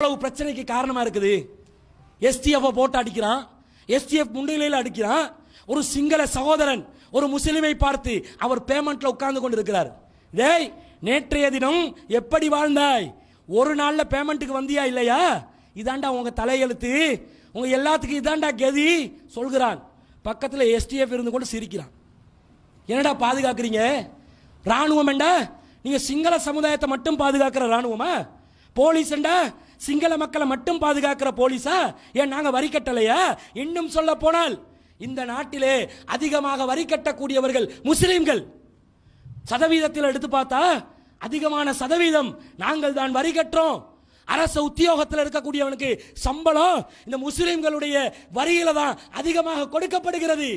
இவ்வளவு பிரச்சனைக்கு காரணமா இருக்குது? எஸ்டிஎஃப் போட்டு அடிக்கிறான், எஸ்டிஎஃப் முன்னிலையில் அடிக்கிறான். ஒரு சிங்கள சகோதரன் ஒரு முஸ்லிமை பார்த்து அவர் பேமெண்ட்ல உட்கார்ந்து கொண்டு இருக்கிறார். டேய், நேற்றைய தினம் எப்படி வாழ்ந்தாய்? ஒரு நாள்ல பேமெண்ட்டுக்கு வந்தியா இல்லையா? இதாண்டா உங்க தலையெழுத்து, உங்க எல்லாத்துக்கும் இதாண்டா கதி சொல்கிறான். பக்கத்தில் எஸ்டிஎஃப் இருந்து கொண்டு சிரிக்கிறான். என்னடா பாதுகாக்கிறீங்க? ராணுவம் என்றா நீங்க சிங்கள சமுதாயத்தை மட்டும் பாதுகாக்கிற ராணுவமா? போலீஸ் என்றா சிங்கள மக்களை மட்டும் பாதுகாக்கிற போலீஸா? ஏன் நாங்க வரி கட்டலையா? இன்னும் சொல்ல போனால் இந்த நாட்டிலே அதிகமாக வரி கட்டக்கூடியவர்கள் முஸ்லிம்கள். சதவீதத்தில் எடுத்து பார்த்தா அதிகமான சதவீதம் நாங்கள் தான் வரி கட்டுறோம். அரசு உத்தியோகத்தில் இருக்கக்கூடியவனுக்கு சம்பளம் இந்த முஸ்லிம்களுடைய வரியில தான் அதிகமாக கொடுக்கப்படுகிறது.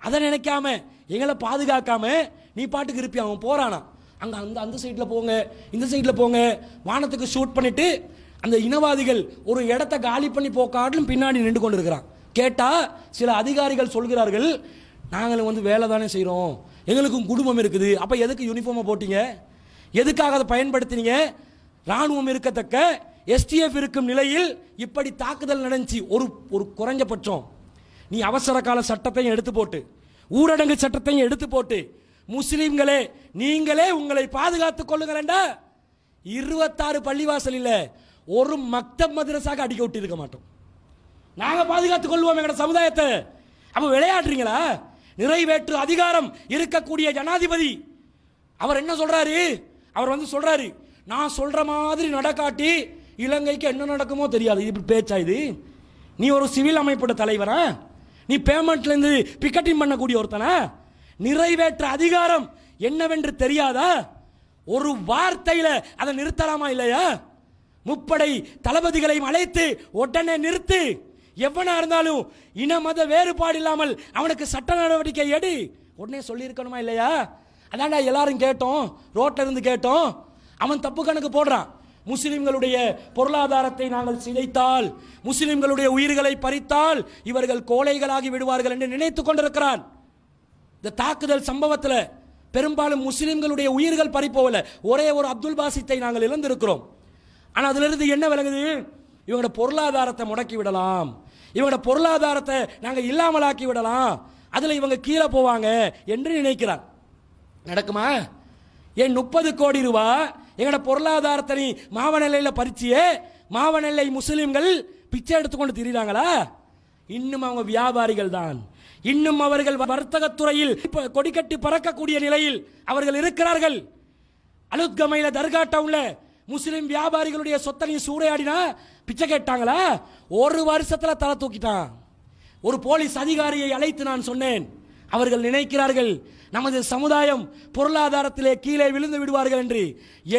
அதை நினைக்காம எங்களை பாதுகாக்காம நீ பாட்டுக்கு இருப்பி அவன் போறானா? அங்க அந்த அந்த சைட்ல போங்க, இந்த சைட்ல போங்க, வானத்துக்கு ஷூட் பண்ணிட்டு அந்த இனவாதிகள் ஒரு இடத்தை காலி பண்ணி போக்காட்டிலும் பின்னாடி நின்று கொண்டு இருக்கிறான். கேட்டா சில அதிகாரிகள் சொல்கிறார்கள், நாங்களும் வேலை தானே செய்கிறோம், எங்களுக்கும் குடும்பம் இருக்குது, அப்போ எதுக்கு யூனிஃபார்மை போட்டீங்க? எதுக்காக அதை பயன்படுத்தினீங்க? ராணுவம் இருக்கத்தக்க எஸ்டிஎஃப் இருக்கும் நிலையில் இப்படி தாக்குதல் நடந்துச்சு. ஒரு குறைஞ்சபட்சம் நீ அவசர கால சட்டத்தையும் எடுத்து போட்டு, ஊரடங்கு சட்டத்தையும் எடுத்து போட்டு, முஸ்லிம்களே நீங்களே உங்களை பாதுகாத்துக் கொள்ளுங்கள். 26 பள்ளிவாசல் இல்ல, ஒரு மக்தப் மதரசாக அடிக்க விட்டு இருக்க மாட்டோம். நாங்க பாதுகாத்துக் கொள்வோம் எங்க சமுதாயத்தை. அப்ப விளையாடுறீங்களா? நிறைவேற்று அதிகாரம் இருக்கக்கூடிய ஜனாதிபதி அவர் என்ன சொல்றாரு? அவர் சொல்றாரு, நான் சொல்ற மாதிரி நடக்காட்டி இலங்கைக்கு என்ன நடக்குமோ தெரியாது. இப்படி பேச்சா இது? நீ ஒரு சிவில் அமைப்போட தலைவரா? நீ பேமெண்ட்ல இருந்து பிக்கெட்டிங் பண்ணக்கூடிய ஒருத்தனா? நிறைவேற்ற அதிகாரம் என்னவென்று தெரியாதா? ஒரு வார்த்தையில அதை நிறுத்தலாமா இல்லையா? முப்படை தளபதிகளையும் அழைத்து உடனே நிறுத்து, எவனா இருந்தாலும் இன மத வேறுபாடு இல்லாமல் அவனுக்கு சட்ட நடவடிக்கை எடு உடனே சொல்லி இருக்கணுமா இல்லையா? அதான்டா எல்லாரும் கேட்டோம், ரோட்ல இருந்து கேட்டோம். அவன் தப்பு கணக்கு போடுறான். முஸ்லிம்களுடைய பொருளாதாரத்தை நாங்கள் சிதைத்தால், முஸ்லிம்களுடைய உயிர்களை பறித்தால் இவர்கள் கோழைகளாகி விடுவார்கள் என்று நினைத்துக் கொண்டிருக்கிறான். இந்த தாக்குதல் சம்பவத்தில் பெரும்பாலும் முஸ்லிம்களுடைய உயிர்கள் பறிப்போவல, ஒரே ஒரு அப்துல் பாசித்தை நாங்கள் இழந்திருக்கிறோம். ஆனால் அதிலிருந்து என்ன விளங்குது? இவங்களோட பொருளாதாரத்தை முடக்கி விடலாம், இவங்களோட பொருளாதாரத்தை நாங்கள் இல்லாமலாக்கி விடலாம், அதில் இவங்க கீழே போவாங்க என்று நினைக்கிறார். நடக்குமா? ஏன் 30 கோடி ரூபாய் எங்களோட பொருளாதாரத்தை நீ மாவனெல்லையில் பறிச்சியே, மாவனெல்லை முஸ்லிம்கள் பிச்சை எடுத்துக்கொண்டு திரிகிறாங்களா? இன்னும் அவங்க வியாபாரிகள் தான். இன்னும் அவர்கள் வர்த்தகத்துறையில் கொடிக்கட்டி பறக்கக்கூடிய நிலையில் அவர்கள் இருக்கிறார்கள். அலுத்கமையில தர்கா டவுன்ல முஸ்லிம் வியாபாரிகளுடைய சொத்தை நீ சூறையாடினா பிச்சை கேட்டாங்களா? ஒரு வருஷத்துல தலை தூக்கிட்டான். ஒரு போலீஸ் அதிகாரியை அழைத்து நான் சொன்னேன், அவர்கள் நினைக்கிறார்கள் நமது சமுதாயம் பொருளாதாரத்திலே கீழே விழுந்து விடுவார்கள் என்று.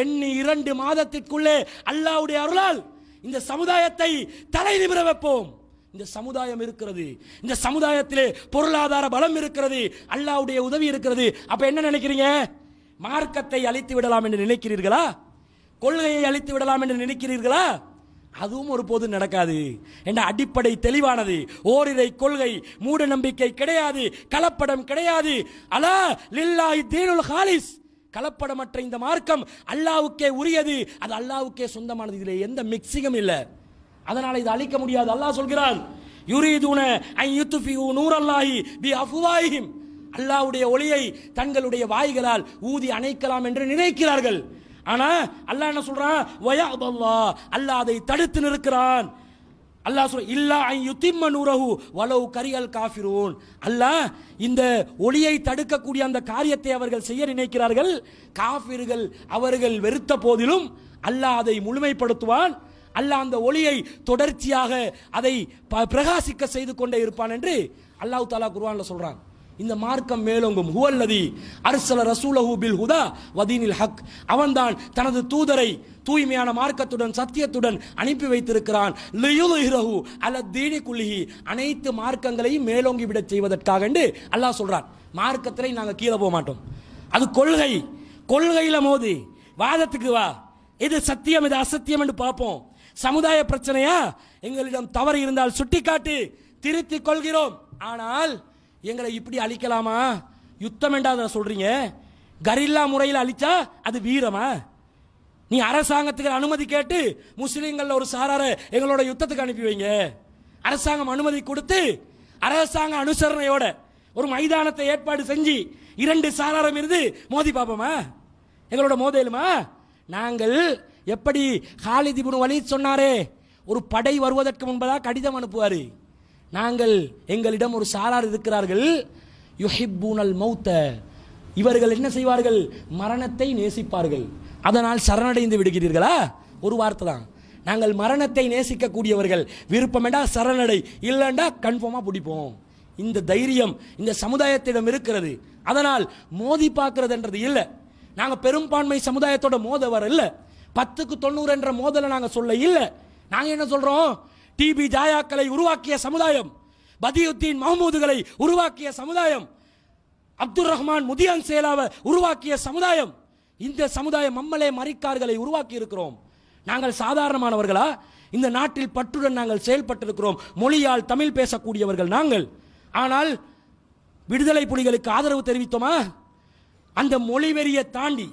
எண்ணி 2 மாதத்திற்குள்ளே அல்லாஹ்வுடைய அருளால் இந்த சமுதாயத்தை தலை நிமிர வைப்போம். இந்த சமுதாயம் இருக்கிறது, இந்த சமுதாயத்திலே பொருளாதார பலம் இருக்கிறது, அல்லாஹ்வுடைய உதவி இருக்கிறது. அப்ப என்ன நினைக்கிறீங்க? மார்க்கத்தை அழித்து விடலாம் என்று நினைக்கிறீர்களா? கொள்கையை அழித்து விடலாம் என்று நினைக்கிறீர்களா? அதுவும் ஒரு போது நடக்காது என்ற அடிப்படை தெளிவானது. ஓரிரை கொள்கை, மூட நம்பிக்கை கிடையாது, கலப்படம் கிடையாது. அலா லில்லாஹி தீனுல் ஹாலிஸ், கலப்படமற்ற இந்த மார்க்கம் அல்லாஹ்வுக்கே உரியது, அது அல்லாஹ்வுக்கே சொந்தமானது. இதிலே எந்த மிக்சிங்கும் இல்லை. அதனால இதை அழிக்க முடியாது. அல்லாஹ் சொல்கிறான், யுரீதுன அன் யுத்ஃபிஉ நூரல்லாஹி பி அஃப்வாஹிம், அல்லாஹ்வுடைய ஒளியை தங்களுடைய வாய்களால் ஊதி அணைக்கலாம் என்று நினைக்கிறார்கள். ஆனா அல்லாஹ் என்ன சொல்றான்? வயஅபல்லாஹ், அல்லாஹ் அதை தடுத்து நிற்கிறான். அல்லாஹ் சொல்ற இல்லா அன் யுத்திம்ம நூரஹு வலவ் கரிஹல் காஃபிரூன், அல்லாஹ் இந்த ஒளியை தடுக்கக்கூடிய அந்த காரியத்தை அவர்கள் செய்ய நினைக்கிறார்கள். காஃபிர்கள் அவர்கள் வெறுத்த போதிலும் அல்லாஹ் அதை முழுமைப்படுத்துவான். அல்லாஹ் அந்த ஒளியை தொடர்ச்சியாக அதை பிரகாசிக்க செய்து கொண்டே இருப்பான் என்று அல்லாஹ் தஆலா குர்ஆன்ல சொல்றான். இந்த மார்க்கம் மேலோங்கும். ஹுவல்லதி அர்ஸல ரசூலஹு பில் ஹுதா வதீனில் ஹக், அவன்தான் தனது தூதரை தூய்மையான மார்க்கத்துடன் சத்தியத்துடன் அனுப்பி வைத்திருக்கிறான். லியுல்ஹிரஹு அல தீனி குல்லிஹி, அனைத்து மார்க்கங்களையும் மேலோங்கி விட செய்வதற்காக என்று அல்லாஹ் சொல்றான். மார்க்கத்திலே நாங்கள் கீழே போக மாட்டோம். அது கொள்கை, கொள்கையில மோதி வாதத்துக்கு வா, இது சத்தியம் இது அசத்தியம் என்று பார்ப்போம். சமுதாய பிரச்சனையா? எங்களிடம் தவறு இருந்தால் சுட்டிக்காட்டு, திருத்திக் கொள்கிறோம். ஆனால் எங்களை இப்படி அழிக்கலாமா? யுத்தம் என்றாத சொல்றீங்க. கரில்லா முறையில் அழிச்சா அது வீரமா? நீ அரசாங்கத்துக்கு அனுமதி கேட்டு முஸ்லீம்கள் ஒரு சாரார எங்களோட யுத்தத்துக்கு அனுப்பி வைங்க. அரசாங்கம் அனுமதி கொடுத்து அரசாங்க அனுசரணையோட ஒரு மைதானத்தை ஏற்பாடு செஞ்சு 2 சாராரம் இருந்து மோதி பார்ப்போமா? எங்களோட மோதலுமா? நாங்கள் எப்படி காலித் இப்னு வலீத் சொன்னாரே, ஒரு படை வருவதற்கு முன்பதாக கடிதம் அனுப்புவார். நாங்கள் எங்களிடம் ஒரு சாரார் இருக்கிறார்கள், யுஹிப்பூனல் மௌத்த, இவர்கள் என்ன செய்வார்கள்? மரணத்தை நேசிப்பார்கள். அதனால் சரணடைந்து விடுகிறீர்களா? ஒரு வார்த்தை தான். நாங்கள் மரணத்தை நேசிக்கக்கூடியவர்கள், விருப்பமெண்டா சரணடை, இல்லைண்டா கன்ஃபார்மா பிடிப்போம். இந்த தைரியம் இந்த சமுதாயத்திடம் இருக்கிறது. அதனால் மோதி பார்க்கிறதுன்றது இல்லை. நாங்கள் பெரும்பான்மை சமுதாயத்தோட மோத வர இல்லை, 10க்கு 90 என்ற மோதலை நாங்கள் சொல்ல இல்லை. நாங்கள் என்ன சொல்றோம்? டிபி ஜாயாக்களை உருவாக்கிய சமுதாயம், பதியுத்தீன் மஹமூதுகளை உருவாக்கிய சமுதாயம், அப்துல் ரஹ்மான் முதியான் சேலாவை உருவாக்கிய சமுதாயம், இந்த சமுதாயம் மம்மலே மரிக்கார்களை உருவாக்கி இருக்கிறோம். நாங்கள் சாதாரணமானவர்களா? இந்த நாட்டில் பற்றுடன் நாங்கள் செயல்பட்டிருக்கிறோம். மொழியால் தமிழ் பேசக்கூடியவர்கள் நாங்கள். ஆனால் விடுதலை புலிகளுக்கு ஆதரவு தெரிவித்தோமா? அந்த மொழி வெறியை தாண்டி,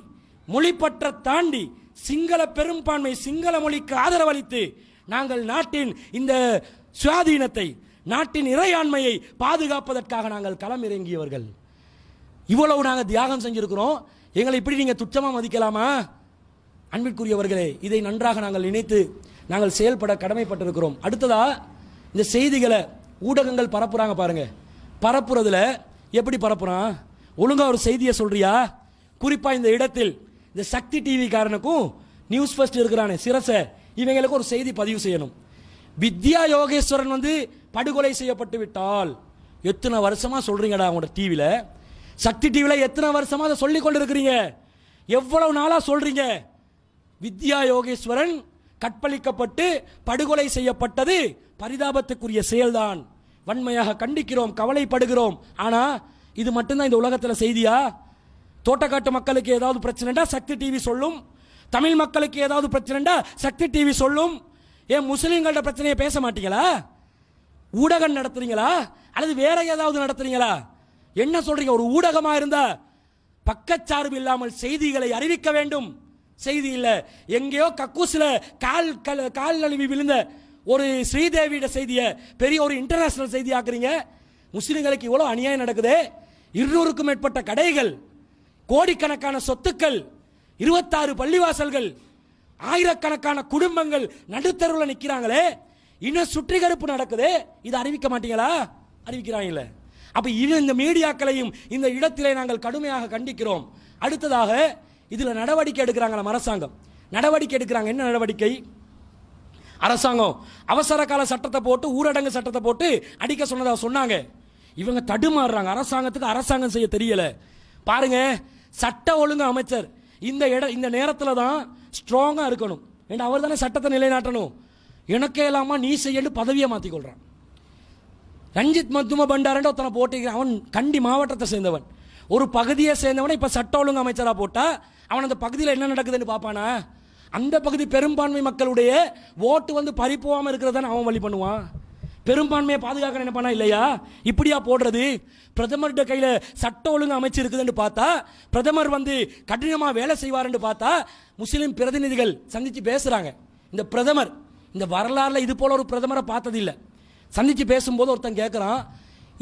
மொழிப்பற்ற தாண்டி, சிங்கள பெரும்பான்மை சிங்கள மொழிக்கு ஆதரவு அளித்து நாங்கள் நாட்டின் இந்த சுயாதீனத்தை, நாட்டின் இறையாண்மையை பாதுகாப்பதற்காக நாங்கள் களம் இறங்கியவர்கள். இவ்வளவு நாங்கள் தியாகம் செஞ்சிருக்கிறோம். எங்களை இப்படி நீங்க துச்சமா மதிக்கலாமா? அன்பிற்குரியவர்களே, இதை நன்றாக நாங்கள் நினைத்து நாங்கள் செயல்பட கடமைப்பட்டிருக்கிறோம். அடுத்ததா, இந்த செய்திகளை ஊடகங்கள் பரப்புறாங்க பாருங்க. பரப்புறதுல எப்படி பரப்புறான்? ஒழுங்கா ஒரு செய்தியை சொல்றியா? குறிப்பா இந்த இடத்தில் இந்த சக்தி டிவி காரனுக்கும் நியூஸ் ஃபர்ஸ்ட் இருக்கிறானே சிரச, இவங்களுக்கு ஒரு செய்தி பதிவு செய்யணும். வித்யா யோகேஸ்வரன் படுகொலை செய்யப்பட்டு விட்டால், எத்தனை வருஷமா சொல்றீங்கடா உங்களோட டிவியில, சக்தி டிவியில எத்தனை வருஷமா அதை சொல்லிக் கொண்டிருக்கிறீங்க? எவ்வளவு நாளா சொல்றீங்க? வித்யா யோகேஸ்வரன் கற்பழிக்கப்பட்டு படுகொலை செய்யப்பட்டது பரிதாபத்துக்குரிய செயல்தான். வன்மையாக கண்டிக்கிறோம், கவலைப்படுகிறோம். ஆனா இது மட்டும்தான் இந்த உலகத்தில் செய்தியா? தோட்டக்காட்டு மக்களுக்கு ஏதாவது பிரச்சனைடா சக்தி டிவி சொல்லும், தமிழ் மக்களுக்கு ஏதாவது பிரச்சனைடா சக்தி டிவி சொல்லும். ஏன் முஸ்லீம்களோட பிரச்சனையை பேச மாட்டீங்களா? ஊடகம் நடத்துறீங்களா அல்லது வேற ஏதாவது நடத்துறீங்களா? என்ன சொல்றீங்க? ஒரு ஊடகமா இருந்தா பக்கச்சார்பு இல்லாமல் செய்திகளை அறிவிக்க வேண்டும். செய்தி இல்ல, எங்கேயோ கக்கூசில கால் நழுவி விழுந்த ஒரு ஸ்ரீதேவியோட செய்தியை பெரிய ஒரு இன்டர்நேஷனல் செய்தி ஆக்குறீங்க. முஸ்லிம்களுக்கு இவ்வளவு அநியாயம் நடக்குது. 200க்கும் மேற்பட்ட கடைகள், கோடிக்கணக்கான சொத்துக்கள், 26 பள்ளிவாசல்கள், ஆயிரக்கணக்கான குடும்பங்கள் நடுத்தருவில் நிற்கிறாங்களே, இன்னும் சுற்றிகரிப்பு நடக்குது. இதை அறிவிக்க மாட்டீங்களா? அறிவிக்கிறாங்கல்ல. அப்ப இந்த மீடியாக்களையும் இந்த இடத்திலே நாங்கள் கடுமையாக கண்டிக்கிறோம். அடுத்ததாக, இதுல நடவடிக்கை எடுக்கிறாங்களா அரசாங்கம்? நடவடிக்கை எடுக்கிறாங்க. என்ன நடவடிக்கை? அரசாங்கம் அவசர கால சட்டத்தை போட்டு, ஊரடங்கு சட்டத்தை போட்டு அடிக்க சொன்னதா சொன்னாங்க. இவங்க தடுமாறுறாங்க. அரசாங்கத்துக்கு அரசாங்கம் செய்ய தெரியல. பாருங்க, சட்ட ஒழுங்கு அமைச்சர் இந்த நேரத்தில் தான் ஸ்ட்ராங்கா இருக்கணும். ஏன்னா அவர் தானே சட்டத்தை நிலைநாட்டணும். எனக்கே இல்லாம நீ செய்யணும் பதவியை மாற்றிக்கொள்றான். ரஞ்சித் மத்தும பண்டாரன் ஒருத்தனை போட்டிருக்கிறான். அவன் கண்டி மாவட்டத்தை சேர்ந்தவன், ஒரு பகுதியை சேர்ந்தவனை இப்ப சட்ட ஒழுங்கு அமைச்சரா போட்டா அவன் அந்த பகுதியில் என்ன நடக்குதுன்னு பார்ப்பானா? அந்த பகுதி பெரும்பான்மை மக்களுடைய ஓட்டு பறிப்போகாம இருக்கிறத அவன் வழி பண்ணுவான். பெரும்பான்மையை பாதுகாக்க நினைப்பானா இல்லையா? இப்படியா போடுறது? பிரதமர்கிட்ட கையில சட்ட ஒழுங்கு அமைச்சு இருக்குதுன்னு பார்த்தா, பிரதமர் கடினமா வேலை செய்வார்னு பார்த்தா, முஸ்லிம் பிரதிநிதிகள் சந்திச்சு பேசுறாங்க. இந்த பிரதமர் இந்த வரலாறுல இது போல ஒரு பிரதமரை பார்த்ததில்லை. சந்திச்சு பேசும்போது ஒருத்தன் கேட்கிறான்,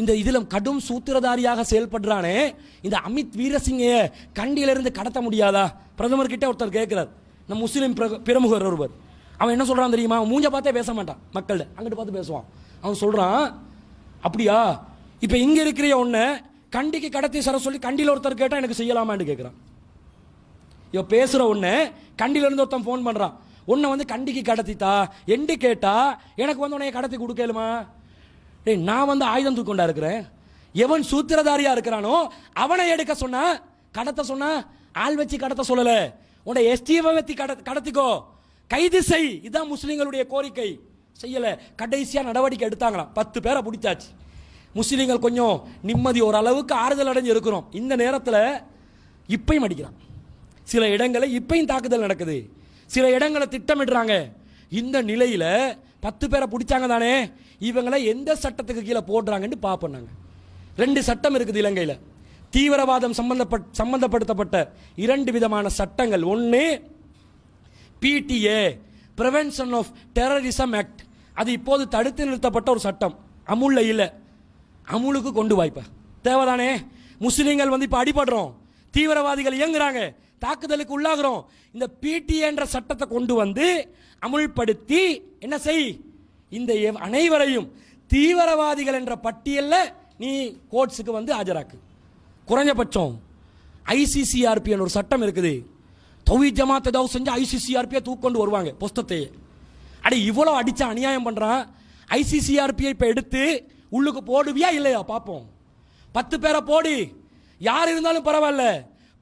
இந்த இதில் கடும் சூத்திரதாரியாக செயல்படுறானே இந்த அமித் வீரசிங்கைய கண்டியிலிருந்து கடத்த முடியாதா? பிரதமர் கிட்ட ஒருத்தர் கேட்கிறார், நம்ம முஸ்லிம் பிரமுகர் ஒருவர். அவன் என்ன சொல்றான் தெரியுமா? அவன் மூஞ்ச பார்த்தே பேச மாட்டான், மக்கள் அங்கிட்டு பார்த்து பேசுவான். அவன் சொல்றான், அப்படியா, இப்ப இங்க இருக்கிற ஒன்ன கண்டிக்கு கடத்தி சர சொல்லி கண்டியில் ஒருத்தர் கேட்டா எனக்கு செய்யலாமான்னு கேட்கிறான். இவ பேசுற ஒன்ன கண்டியில இருந்து ஒருத்தன் போன் பண்றான், உன்னை கண்டிக்கு கடத்தித்தா என்று கேட்டா எனக்கு உன்னைய கடத்தி கொடுக்கலுமா? நான் ஆயுதம் தூக்கொண்டா இருக்கிறேன். எவன் சூத்திரதாரியா இருக்கிறானோ அவனை எடுக்க சொன்னா, கடத்த சொன்னா ஆள் வச்சு கடத்த சொல்லல, உன்னை எஸ்டிவை வச்சு கடத்திக்கோ, கைது செய். இதுதான் முஸ்லிம்களுடைய கோரிக்கை. செய்யல. கடைசியா நடவடிக்கை எடுத்தாங்களாம். 10 பேரை பிடிச்சாச்சு. முஸ்லிம்கள் கொஞ்சம் நிம்மதி, ஒரு அளவுக்கு ஆறுதல் அடைஞ்சு இருக்கிறோம். இந்த நேரத்தில் இப்பையும் அடிக்கிறான். சில இடங்களில் இப்பையும் தாக்குதல் நடக்குது, சில இடங்களை திட்டமிடுறாங்க. இந்த நிலையில 10 பேரை பிடிச்சாங்க தானே, இவங்களை எந்த சட்டத்துக்கு கீழே போடுறாங்கன்னு பார்ப்போம். 2 சட்டம் இருக்குது இலங்கையில். தீவிரவாதம் சம்பந்தப்படுத்தப்பட்ட 2 விதமான சட்டங்கள். ஒன்று PTA, prevention of terrorism act, அது இப்போது தடுத்து நிறுத்தப்பட்ட ஒரு சட்டம், அமுல்ல இல்லை. அமுலுக்கு கொண்டு வாய்ப்ப தேவைதானே? முஸ்லீம்கள் வந்து இப்போ அடிபடுறோம், தீவிரவாதிகள் இயங்குறாங்க, தாக்குதலுக்கு உள்ளாகிறோம். இந்த பிடிஏ என்ற சட்டத்தை கொண்டு வந்து அமுல்படுத்தி என்ன செய், இந்த அனைவரையும் தீவிரவாதிகள் என்ற பட்டியலில் நீ கோர்ட்ஸுக்கு வந்து ஆஜராக்கு. குறைஞ்சபட்சம் ஐசிசிஆர்பி ஒரு சட்டம் இருக்குது. தௌஹீத் ஜமாத் ஏதாவது செஞ்சு ஐசிசிஆர்பியை தூக்கொண்டு வருவாங்க புஸ்தத்தை. அடி இவ்வளோ அடிச்சா அநியாயம் பண்ணுறான். ஐசிசிஆர்பியை இப்போ எடுத்து உள்ளுக்கு போடுவியா இல்லையா பார்ப்போம். 10 பேரை போடு, யார் இருந்தாலும் பரவாயில்ல,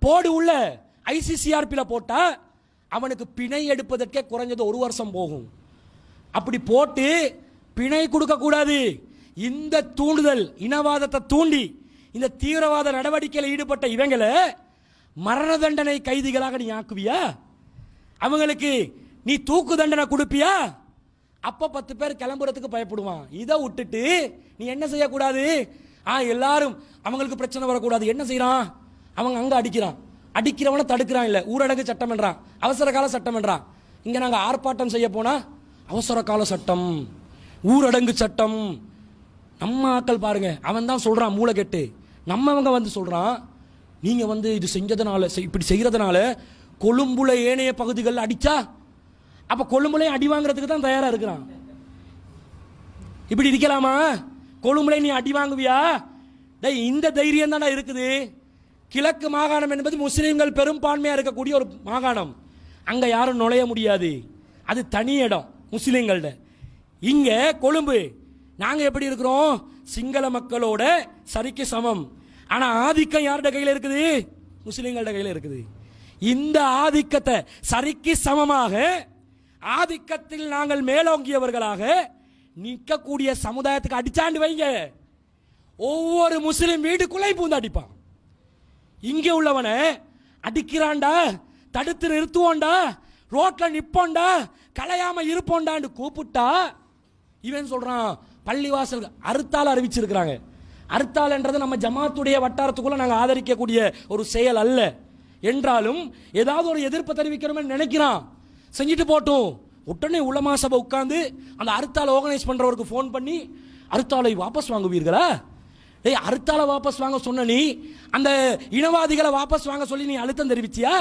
போடு உள்ள. ஐசிசிஆர்பியில் போட்டால் அவனுக்கு பிணை எடுப்பதற்கே குறைஞ்சது 1 வருஷம் போகும். அப்படி போட்டு பிணை கொடுக்கக்கூடாது. இந்த தூண்டுதல் இனவாதத்தை தூண்டி இந்த தீவிரவாத நடவடிக்கையில் ஈடுபட்ட இவங்களை மரண தண்டனை கைதிகளாக நீ ஆக்குவியா? அவங்களுக்கு நீ தூக்கு தண்டனை கொடுப்பியா? அப்போ 10 பேர் கிளம்புறதுக்கு பயப்படுவான். இதை விட்டுட்டு நீ என்ன செய்யக்கூடாது, எல்லாரும் அவங்களுக்கு பிரச்சனை வரக்கூடாது. என்ன செய்யறான், அவங்க அங்கே அடிக்கிறான், அடிக்கிறவனை தடுக்கிறான். இல்லை ஊரடங்கு சட்டம் என்றான், அவசர கால சட்டம் என்றான். இங்கே நாங்கள் ஆர்ப்பாட்டம் செய்ய போனால் அவசர கால சட்டம், ஊரடங்கு சட்டம். நம்ம ஆக்கள் பாருங்க, அவன் தான் சொல்றான் மூளை கெட்டு. நம்மவங்க வந்து சொல்றான், நீங்க வந்து இது செஞ்சதுனால, இப்படி செய்யறதுனால கொழும்புல ஏனைய பகுதிகளில் அடிச்சா, அப்ப கொழும்புலையும் அடி வாங்குறதுக்கு தான் தயாரா இருக்கிறான். இப்படி இருக்கலாமா? கொழும்புல நீ அடி வாங்குவியா? இந்த தைரியம் தானே இருக்குது. கிழக்கு மாகாணம் என்பது முஸ்லீம்கள் பெரும்பான்மையா இருக்கக்கூடிய ஒரு மாகாணம். அங்க யாரும் நுழைய முடியாது, அது தனி இடம் முஸ்லீம்கள்ட. இங்க கொழும்பு நாங்க எப்படி இருக்கிறோம், சிங்கள மக்களோட சரிக்கு சமம். ஆனா ஆதிக்கம் யாருடைய கையில் இருக்குது, முஸ்லீம்களோட கையில் இருக்குது. இந்த ஆதிக்கத்தை சரிக்கு சமமாக ஆதிக்கத்தில் நாங்கள் மேலோங்கியவர்களாக நிற்கக்கூடிய சமுதாயத்துக்கு அடிச்சாண்டு வைங்க, ஒவ்வொரு முஸ்லீம் வீட்டுக்குள்ளே பூந்து அடிப்பான். இங்கே உள்ளவனை அடிக்கிறான்டா, தடுத்து நிறுத்துவோண்டா, ரோட்ல நிப்போண்டா, கலையாம இருப்போண்டான்னு கூப்பிட்டா இவன் சொல்றான் பள்ளிவாசல் அறுத்தால் அறிவிச்சிருக்கிறாங்க. அறுத்தால் என்றது நம்ம ஜமாத்துடைய வட்டாரத்துக்குள்ள நாங்கள் ஆதரிக்கக்கூடிய ஒரு செயல் அல்ல என்றாலும் ஏதாவது ஒரு எதிர்ப்பு தெரிவிக்கணும்னு நினைக்கிறான். செஞ்சுட்டு போட்டும். உடனே உலமா சபை உட்கார்ந்து அந்த அறுத்தாலை ஆர்கனைஸ் பண்றவருக்கு ஃபோன் பண்ணி, அறுத்தாலை வாபஸ் வாங்குவீர்களா? அறுத்தாலை வாபஸ் வாங்க சொன்ன நீ அந்த இனவாதிகளை வாபஸ் வாங்க சொல்லி நீ அழுத்தம் தெரிவிச்சியா?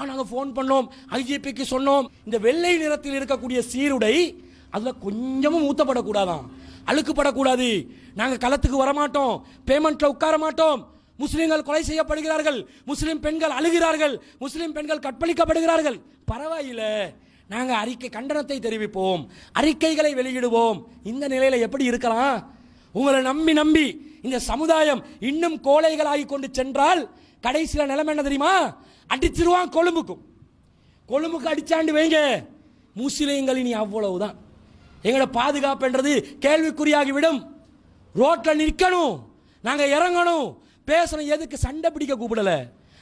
நாங்கள் ஃபோன் பண்ணோம், ஐஜிபிக்கு சொன்னோம். இந்த வெள்ளை நிறத்தில் இருக்கக்கூடிய சீருடை அதுல கொஞ்சமும் ஊத்தப்படக்கூடாதான், அழுக்குப்படக்கூடாது. நாங்கள் களத்துக்கு வரமாட்டோம், பேமெண்ட்ல உட்கார மாட்டோம். முஸ்லிம்கள் கொலை செய்யப்படுகிறார்கள், முஸ்லிம் பெண்கள் அழுகிறார்கள், முஸ்லிம் பெண்கள் கற்பழிக்கப்படுகிறார்கள். பரவாயில்ல, நாங்கள் அறிக்கை கண்டனத்தை தெரிவிப்போம், அறிக்கைகளை வெளியிடுவோம். இந்த நிலையில எப்படி இருக்கலாம்? உங்களை நம்பி நம்பி இந்த சமுதாயம் இன்னும் கோழைகளாகி கொண்டு சென்றால் கடைசியில் நிலைமை என்ன தெரியுமா? அடிச்சிருவான் கொழும்புக்கும். கொழும்புக்கு அடிச்சாண்டு வைங்க, முஸ்லிம்கள் இனி அவ்வளவுதான். எங்களோட பாதுகாப்புன்றது கேள்விக்குறியாகிவிடும். ரோட்ல நிற்கணும், நாங்க இறங்கணும், பேசணும். எதுக்கு சண்டை பிடிக்க கூப்பிடல,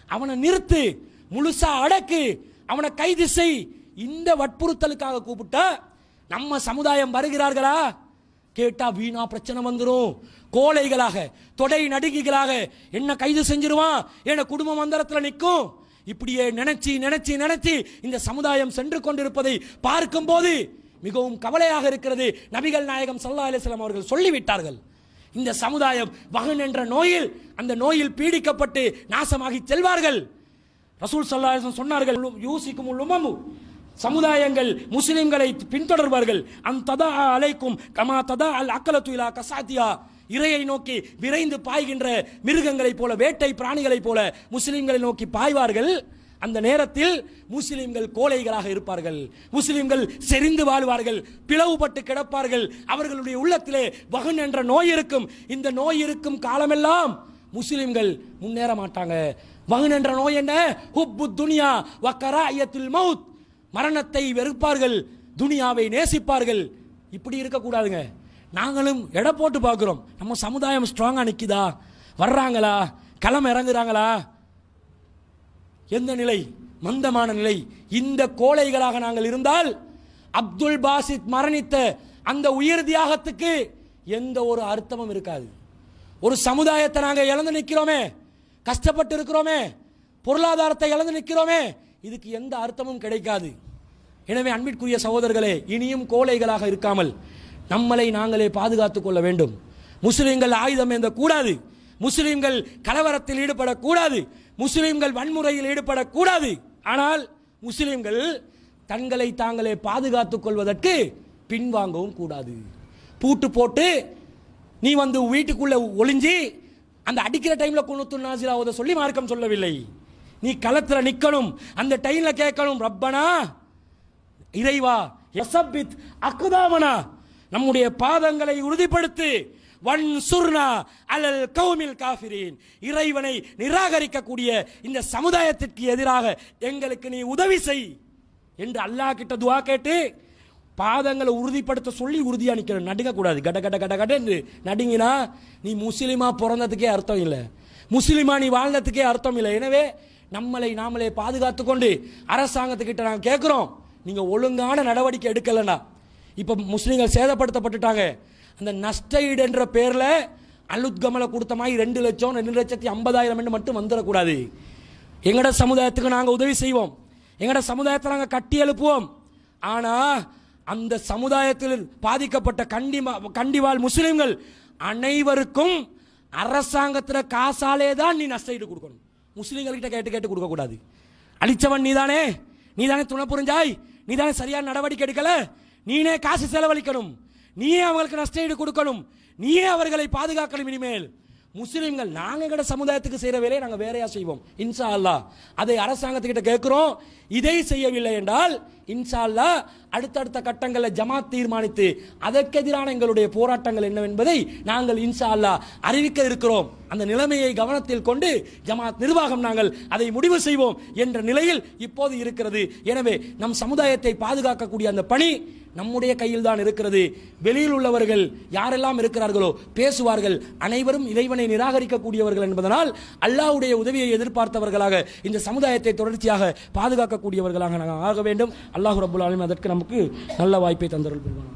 அவனை நிறுத்து, முழுசா அடக்கு, அவனை கைது செய். இந்த வற்புறுத்தலுக்காக கூப்பிட்டா நம்ம சமுதாயம் வருகிறார்களா? கேட்டா வீணா பிரச்சனை வந்துடும். கோழைகளாக தொடை நடுங்கிகளாக என்ன கைது செஞ்சிருவான், என்ன குடும்பம் அந்தரத்தில் நிற்கும். இப்படியே நினைச்சு நினைச்சு நினைச்சு இந்த சமுதாயம் சென்று கொண்டிருப்பதை பார்க்கும் போது மிகவும் கவலையாக இருக்கிறது. நபிகள் நாயகம் ஸல்லல்லாஹு அலைஹி வஸல்லம் அவர்கள் சொல்லிவிட்டார்கள், இந்த சமுதாயம் வகன் என்ற நோயில், அந்த நோயில் பீடிக்கப்பட்டு நாசமாகி செல்வார்கள். ரசூல் ஸல்லல்லாஹு அலைஹி வஸல்லம் சொன்னார்கள், யூசிக்குமுல் உமமு, சமுதாயங்கள் முஸ்லிம்களை பின்தொடர்வார்கள். அன்ததா அலைக்கும் கமா ததா அல் அக்கலத்து இலா கசாத்தியா, இரையை நோக்கி விரைந்து பாய்கின்ற மிருகங்களைப் போல, வேட்டை பிராணிகளைப் போல முஸ்லிம்களை நோக்கி பாய்வார்கள். அந்த நேரத்தில் முஸ்லிம்கள் கோழைகளாக இருப்பார்கள், முஸ்லிம்கள் செறிந்து வாழ்வார்கள், பிளவுபட்டு கிடப்பார்கள். அவர்களுடைய உள்ளத்திலே வகன் என்ற நோய் இருக்கும். இந்த நோய் இருக்கும் காலமெல்லாம் முஸ்லிம்கள் முன்னேற மாட்டாங்க. வகன் என்ற நோய் என்ன? ஹுப்பு துனியா வ கராயத்துல் மௌத், மரணத்தை வெறுப்பார்கள், துனியாவை நேசிப்பார்கள். இப்படி இருக்கக்கூடாதுங்க. நாங்களும் எடை போட்டு பார்க்கிறோம், நம்ம சமுதாயம் ஸ்ட்ராங்கா நிக்குதா, வர்றாங்களா, களம் இறங்குறாங்களா? எந்த நிலை? மந்தமான நிலை. இந்த கோழைகளாக நாங்கள் இருந்தால் அப்துல் பாசித் மரணித்த அந்த உயிர் தியாகத்துக்கு எந்த ஒரு அர்த்தமும் இருக்காது. ஒரு சமுதாயத்தை நாங்கள் இழந்து நிற்கிறோமே, கஷ்டப்பட்டு இருக்கிறோமே, பொருளாதாரத்தை இழந்து நிற்கிறோமே, இதுக்கு எந்த அர்த்தமும் கிடைக்காது. எனவே அன்பிற்குரிய சகோதரர்களே, இனியும் கோழைகளாக இருக்காமல் நம்மளை நாங்களே பாதுகாத்துக் கொள்ள வேண்டும். முஸ்லிம்கள் ஆயுதம் ஏந்த கூடாது, முஸ்லிம்கள் கலவரத்தில் ஈடுபடக்கூடாது, முஸ்லிம்கள் வன்முறையில் ஈடுபடக்கூடாது. ஆனால் முஸ்லிம்கள் தங்களை தாங்களே பாதுகாத்துக் கொள்வதற்கு பின்வாங்கவும் கூடாது. பூட்டு போட்டு நீ வந்து வீட்டுக்குள்ள ஒளிஞ்சி அந்த அடிக்கிற டைம்ல குனுத்து நாசிராவத சொல்லி மார்க்கம் சொல்லவில்லை. நீ களத்துல நிக்கணும், அந்த டைம்ல கேட்கணும், ரப்பனா இறைவா யஸபித் அக்தாமனா, நம்முடைய பாதங்களை உறுதிப்படுத்து, வன்சுர்னா அலல் கௌமில் காஃபிரீன், இறைவனை நிராகரிக்கக்கூடிய இந்த சமுதாயத்திற்கு எதிராக எங்களுக்கு நீ உதவி செய் என்று அல்லாஹ் கிட்ட துஆ கேட்டு பாதங்களை உறுதிப்படுத்த சொல்லி உறுதியா நிக்கணும். நடுங்க கூடாது. கட கட கட கட என்று நடுங்கினா நீ முஸ்லிமா பிறந்ததுக்கே அர்த்தம் இல்லை, முஸ்லிமா நீ வாழ்ந்ததுக்கே அர்த்தம் இல்லை. எனவே நம்மளை நாமளே பாதுகாத்து கொண்டு அரசாங்கத்துக்கிட்ட நாங்கள் கேட்குறோம், நீங்க ஒழுங்கான நடவடிக்கை எடுக்கலன்னா, இப்போ முஸ்லீம்கள் சேதப்படுத்தப்பட்டுட்டாங்க, அந்த நஷ்டஈடு என்ற பேர்ல அலுத்கமலை கொடுத்த மாதிரி 2 லட்சம் 2,50,000 என்று மட்டும் வந்துடக்கூடாது. எங்கட சமுதாயத்துக்கு நாங்கள் உதவி செய்வோம், எங்கட சமுதாயத்தை நாங்கள் கட்டி எழுப்புவோம். ஆனா அந்த சமுதாயத்தில் பாதிக்கப்பட்ட கண்டிவாழ் முஸ்லிம்கள் அனைவருக்கும் அரசாங்கத்தில் காசாலே தான் நீ நஷ்டஈடு கொடுக்கணும். முஸ்லிம்கள்கிட்ட கேட்டு கேட்டு கொடுக்க கூடாது. அழிச்சவன் நீதானே, நீதானே துணை புரிஞ்சாய், நீதானே சரியான நடவடிக்கை எடுக்கல, நீனே காசு செலவழிக்கணும், நீயே அவங்களுக்கு நஷ்டஈடு கொடுக்கணும், நீயே அவர்களை பாதுகாக்கணும். இனிமேல் முஸ்லிம்கள் நாங்கள் எங்கட சமுதாயத்துக்கு செய்கிற வேலையை நாங்கள் வேறையா செய்வோம் இன்ஷா அல்லாஹ். அதை அரசாங்கத்துக்கிட்ட கேட்குறோம். இதை செய்யவில்லை என்றால் இன்ஷா அல்லாஹ் அடுத்தடுத்த கட்டங்களில் ஜமாத் தீர்மானித்து அதற்கு எதிரான எங்களுடைய போராட்டங்கள் என்னவென்பதை நாங்கள் இன்ஷா அல்லாஹ் அறிவிக்க இருக்கிறோம். அந்த நிலைமையை கவனத்தில் கொண்டு ஜமாத் நிர்வாகம் நாங்கள் அதை முடிவு செய்வோம் என்ற நிலையில் இப்போது இருக்கிறது. எனவே நம் சமுதாயத்தை பாதுகாக்கக்கூடிய அந்த பணி நம்முடைய கையில் தான் இருக்கிறது. வெளியில் உள்ளவர்கள் யாரெல்லாம் இருக்கிறார்களோ பேசுவார்கள், அனைவரும் இறைவனை நிராகரிக்கக்கூடியவர்கள் என்பதனால் அல்லாஹ்வுடைய உதவியை எதிர்பார்த்தவர்களாக இந்த சமுதாயத்தை தொடர்ச்சியாக பாதுகாக்கக்கூடியவர்களாக நாங்கள் ஆக வேண்டும். அல்லாஹ் ரப்புல் ஆலமீன் அதற்கு நமக்கு நல்ல வாய்ப்பை தந்தருள் புரிவானாக.